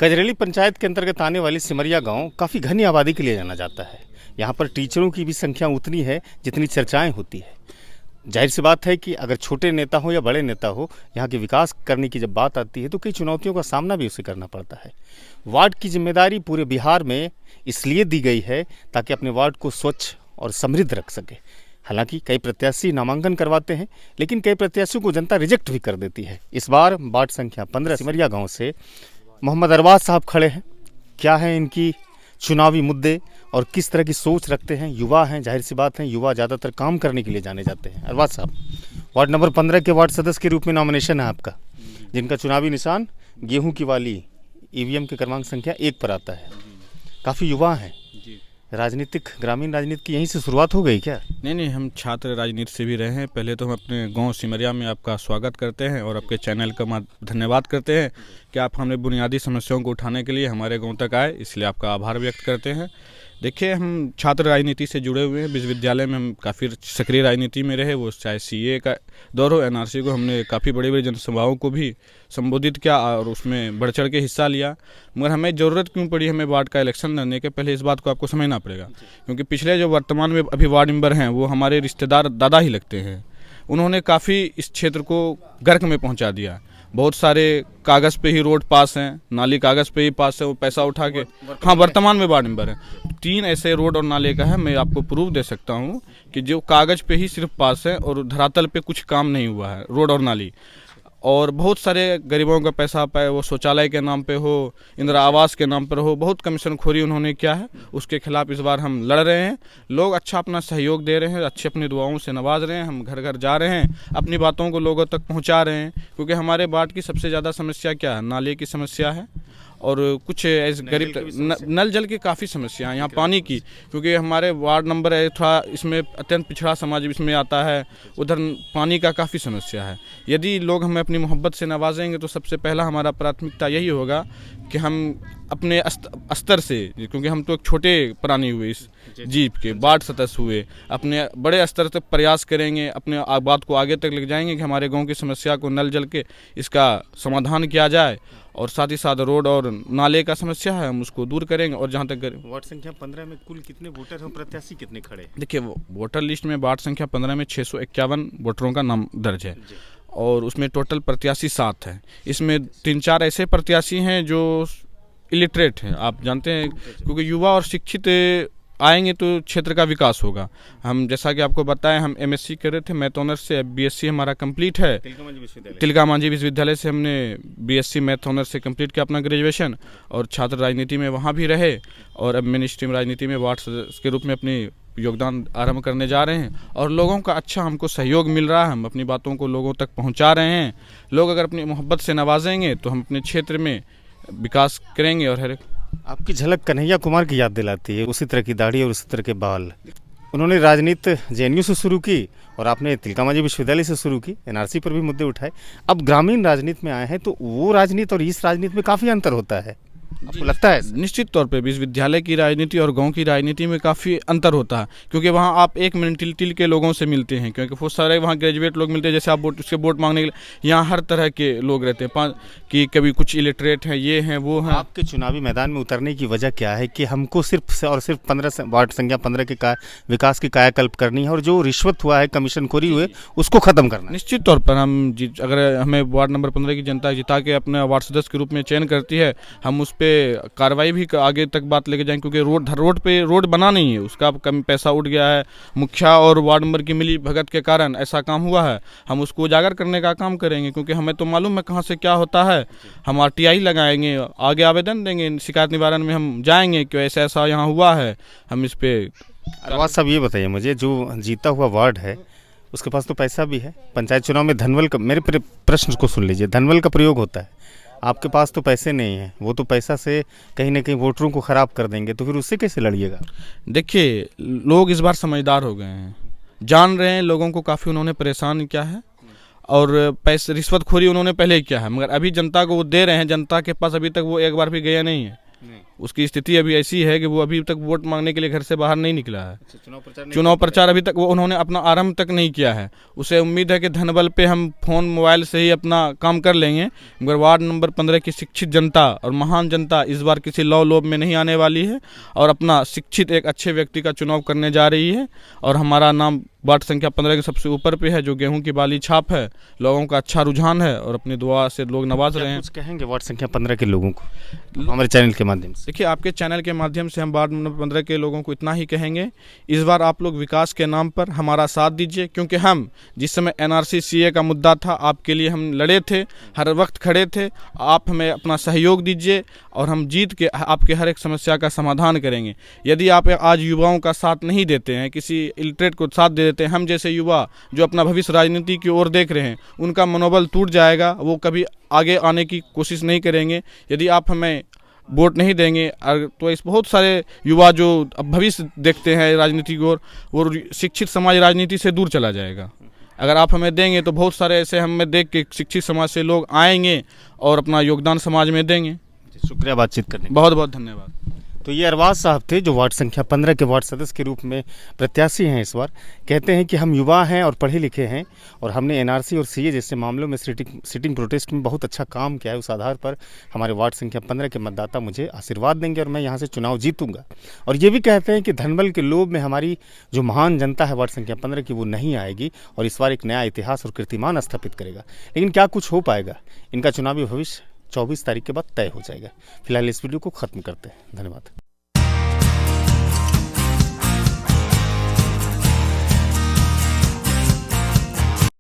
कजरेली पंचायत के अंतर्गत आने वाली सिमरिया गांव काफ़ी घनी आबादी के लिए जाना जाता है। यहाँ पर टीचरों की भी संख्या उतनी है जितनी चर्चाएं होती है। जाहिर सी बात है कि अगर छोटे नेता हो या बड़े नेता हो, यहाँ के विकास करने की जब बात आती है तो कई चुनौतियों का सामना भी उसे करना पड़ता है। वार्ड की जिम्मेदारी पूरे बिहार में इसलिए दी गई है ताकि अपने वार्ड को स्वच्छ और समृद्ध रख सके। हालांकि कई प्रत्याशी नामांकन करवाते हैं, लेकिन कई प्रत्याशियों को जनता रिजेक्ट भी कर देती है। इस बार वार्ड संख्या 15 सिमरिया गांव से मोहम्मद अरबाज साहब खड़े हैं। क्या है इनकी चुनावी मुद्दे और किस तरह की सोच रखते हैं? युवा हैं, जाहिर सी बात है, युवा ज़्यादातर काम करने के लिए जाने जाते हैं। अरबाज साहब, वार्ड नंबर 15 के वार्ड सदस्य के रूप में नॉमिनेशन है आपका, जिनका चुनावी निशान गेहूं की वाली ईवीएम के क्रमांक संख्या 1 पर आता है। काफ़ी युवा हैं। राजनीतिक, ग्रामीण राजनीति की यहीं से शुरुआत हो गई क्या? नहीं, हम छात्र राजनीति से भी रहे हैं। पहले तो हम अपने गांव सिमरिया में आपका स्वागत करते हैं और आपके चैनल का धन्यवाद करते हैं कि आप हमें बुनियादी समस्याओं को उठाने के लिए हमारे गांव तक आए, इसलिए आपका आभार व्यक्त करते हैं। देखिए, हम छात्र राजनीति से जुड़े हुए हैं। विश्वविद्यालय में हम काफ़ी सक्रिय राजनीति में रहे, वो चाहे सीए का दौर हो, एनआरसी को हमने काफ़ी बड़ी बड़ी जनसभाओं को भी संबोधित किया और उसमें बढ़ चढ़ के हिस्सा लिया। मगर हमें ज़रूरत क्यों पड़ी, हमें वार्ड का इलेक्शन लड़ने के पहले इस बात को आपको समझना पड़ेगा, क्योंकि पिछले जो वर्तमान में अभी वार्ड मेंबर हैं वो हमारे रिश्तेदार दादा ही लगते हैं। उन्होंने काफ़ी इस क्षेत्र को गर्क में पहुँचा दिया। बहुत सारे कागज़ पे ही रोड पास हैं, नाली कागज़ पे ही पास है, वो पैसा उठा के वर्तमान में वार्ड मेंबर हैं। 3 ऐसे रोड और नाले का है, मैं आपको प्रूफ दे सकता हूँ कि जो कागज़ पे ही सिर्फ पास है और धरातल पे कुछ काम नहीं हुआ है, रोड और नाली। और बहुत सारे गरीबों का पैसा पाए, वो शौचालय के नाम पे हो, इंदिरा आवास के नाम पर हो, बहुत कमीशन खोरी उन्होंने किया है। उसके खिलाफ इस बार हम लड़ रहे हैं। लोग अच्छा अपना सहयोग दे रहे हैं, अच्छी अपनी दुआओं से नवाज रहे हैं। हम घर घर जा रहे हैं, अपनी बातों को लोगों तक पहुंचा रहे हैं, क्योंकि हमारे वार्ड की सबसे ज़्यादा समस्या क्या है? नाले की समस्या है और कुछ ऐसे गरीब नल जल की काफ़ी समस्या है, यहाँ पानी की, क्योंकि हमारे वार्ड नंबर है थोड़ा इसमें अत्यंत पिछड़ा समाज इसमें आता है, उधर पानी का काफ़ी समस्या है। यदि लोग हमें अपनी मोहब्बत से नवाजेंगे तो सबसे पहला हमारा प्राथमिकता यही होगा कि हम अपने स्तर से, क्योंकि हम तो एक छोटे प्राणी हुए इस जीप के, वार्ड सदस्य हुए, अपने बड़े स्तर तक प्रयास करेंगे, अपने बात को आगे तक ले जाएंगे कि हमारे गांव की समस्या को नल जल के इसका समाधान किया जाए और साथ ही साथ रोड और नाले का समस्या है हम उसको दूर करेंगे। और जहाँ तक वार्ड संख्या 15 में कुल कितने वोटर हैं, प्रत्याशी कितने खड़े? देखिए, वोटर लिस्ट में वार्ड संख्या 15 में 651 वोटरों का नाम दर्ज है और उसमें टोटल प्रत्याशी 7 हैं। इसमें 3-4 ऐसे प्रत्याशी हैं जो इलिटरेट हैं, आप जानते हैं, क्योंकि युवा और शिक्षित आएंगे तो क्षेत्र का विकास होगा। हम जैसा कि आपको बताएं, हम एमएससी कर रहे थे मैथ ऑनर्स से, बीएससी हमारा कंप्लीट है। तिलका मांझी विश्वविद्यालय से हमने बीएससी मैथ ऑनर्स से कंप्लीट किया अपना ग्रेजुएशन और छात्र राजनीति में वहाँ भी रहे और अब मेन स्ट्रीम राजनीति में वार्ड सदस्य के रूप में अपनी योगदान आरंभ करने जा रहे हैं और लोगों का अच्छा हमको सहयोग मिल रहा है। हम अपनी बातों को लोगों तक पहुँचा रहे हैं। लोग अगर अपनी मोहब्बत से नवाजेंगे तो हम अपने क्षेत्र में विकास करेंगे। और हर आपकी झलक कन्हैया कुमार की याद दिलाती है, उसी तरह की दाढ़ी और उसी तरह के बाल। उन्होंने राजनीति जेएनयू से शुरू की और आपने तिलका मांझी विश्वविद्यालय से शुरू की, एनआरसी पर भी मुद्दे उठाए। अब ग्रामीण राजनीति में आए हैं तो वो राजनीति और इस राजनीति में काफ़ी अंतर होता है, आपको लगता है? निश्चित तौर पे विश्वविद्यालय की राजनीति और गांव की राजनीति में काफ़ी अंतर होता है, क्योंकि वहाँ आप एक मिनटिल के लोगों से मिलते हैं, क्योंकि बहुत सारे वहाँ ग्रेजुएट लोग मिलते हैं। जैसे आप उसके वोट मांगने के लिए यहाँ हर तरह के लोग रहते हैं, कि कभी कुछ इलिटरेट हैं, ये हैं, वो हैं। आपके चुनावी मैदान में उतरने की वजह क्या है कि हमको सिर्फ और सिर्फ 15 वार्ड संख्या 15 के विकास की कायाकल्प करनी है और जो रिश्वत हुआ है, कमीशन खोरी हुए, उसको खत्म करना? निश्चित तौर पर हम अगर हमें वार्ड नंबर 15 की जनता जिता के अपने वार्ड सदस्य के रूप में चयन करती है, हम उस पर कार्रवाई भी आगे तक बात लेके जाएंगे, क्योंकि रोड बना नहीं है, उसका कम पैसा उठ गया है। मुखिया और वार्ड मेंबर की मिली भगत के कारण ऐसा काम हुआ है। हम उसको उजागर करने का काम करेंगे, क्योंकि हमें तो मालूम है कहाँ से क्या होता है। हम आरटीआई लगाएंगे, आगे आवेदन देंगे, शिकायत निवारण में हम जाएंगे कि ऐसा ऐसा यहाँ हुआ है। हम इस पे अरबाज साहब ये बताइए मुझे, जो जीता हुआ वार्ड है उसके पास तो पैसा भी है। पंचायत चुनाव में धनबल का, मेरे प्रश्न को सुन लीजिए, धनबल का प्रयोग होता है। आपके पास तो पैसे नहीं हैं, वो तो पैसा से कहीं ना कहीं वोटरों को ख़राब कर देंगे, तो फिर उससे कैसे लड़िएगा? देखिए, लोग इस बार समझदार हो गए हैं, जान रहे हैं लोगों को काफ़ी उन्होंने परेशान किया है और पैसे रिश्वतखोरी उन्होंने पहले ही किया है, मगर अभी जनता को वो दे रहे हैं। जनता के पास अभी तक वो एक बार भी गया नहीं है। उसकी स्थिति अभी ऐसी है कि वो अभी तक वोट मांगने के लिए घर से बाहर नहीं निकला है। चुनाव चुनाव प्रचार अभी तक वो उन्होंने अपना आरंभ तक नहीं किया है। उसे उम्मीद है कि धनबल पे हम फ़ोन मोबाइल से ही अपना काम कर लेंगे, मगर वार्ड नंबर 15 की शिक्षित जनता और महान जनता इस बार किसी लोभ में नहीं आने वाली है और अपना शिक्षित एक अच्छे व्यक्ति का चुनाव करने जा रही है। और हमारा नाम वार्ड संख्या 15 के सबसे ऊपर पे है, जो गेहूं की बाली छाप है, लोगों का अच्छा रुझान है और अपनी दुआ से लोग नवाज रहे हैं। कुछ कहेंगे वार्ड संख्या 15 के लोगों को हमारे चैनल के माध्यम से? देखिए, आपके चैनल के माध्यम से हम वार्ड नंबर 15 के लोगों को इतना ही कहेंगे, इस बार आप लोग विकास के नाम पर हमारा साथ दीजिए, क्योंकि हम जिस समय NRC CA का मुद्दा था आपके लिए हम लड़े थे, हर वक्त खड़े थे। आप हमें अपना सहयोग दीजिए और हम जीत के आपके हर एक समस्या का समाधान करेंगे। यदि आप आज युवाओं का साथ नहीं देते हैं, किसी इलिटरेट को साथ दे देते हैं, हम जैसे युवा जो अपना भविष्य राजनीति की ओर देख रहे हैं, उनका मनोबल टूट जाएगा, वो कभी आगे आने की कोशिश नहीं करेंगे। यदि आप हमें वोट नहीं देंगे तो इस बहुत सारे युवा जो अब भविष्य देखते हैं राजनीति की ओर, वो शिक्षित समाज राजनीति से दूर चला जाएगा। अगर आप हमें देंगे तो बहुत सारे ऐसे हमें देख के शिक्षित समाज से लोग आएंगे और अपना योगदान समाज में देंगे। शुक्रिया बातचीत करने के लिए। बहुत बहुत धन्यवाद। तो ये अरबाज साहब थे, जो वार्ड संख्या 15 के वार्ड सदस्य के रूप में प्रत्याशी हैं इस बार। कहते हैं कि हम युवा हैं और पढ़े लिखे हैं और हमने NRC और CA जैसे मामलों में सिटिंग प्रोटेस्ट में बहुत अच्छा काम किया है। उस आधार पर हमारे वार्ड संख्या 15 के मतदाता मुझे आशीर्वाद देंगे और मैं यहाँ से चुनाव जीतूंगा। और ये भी कहते हैं कि धनबल के लोभ में हमारी जो महान जनता है वार्ड संख्या 15 की, वो नहीं आएगी और इस बार एक नया इतिहास और कीर्तिमान स्थापित करेगा। लेकिन क्या कुछ हो पाएगा? इनका चुनावी भविष्य 24 तारीख के बाद तय हो जाएगा। फिलहाल इस वीडियो को ख़त्म करते हैं। धन्यवाद।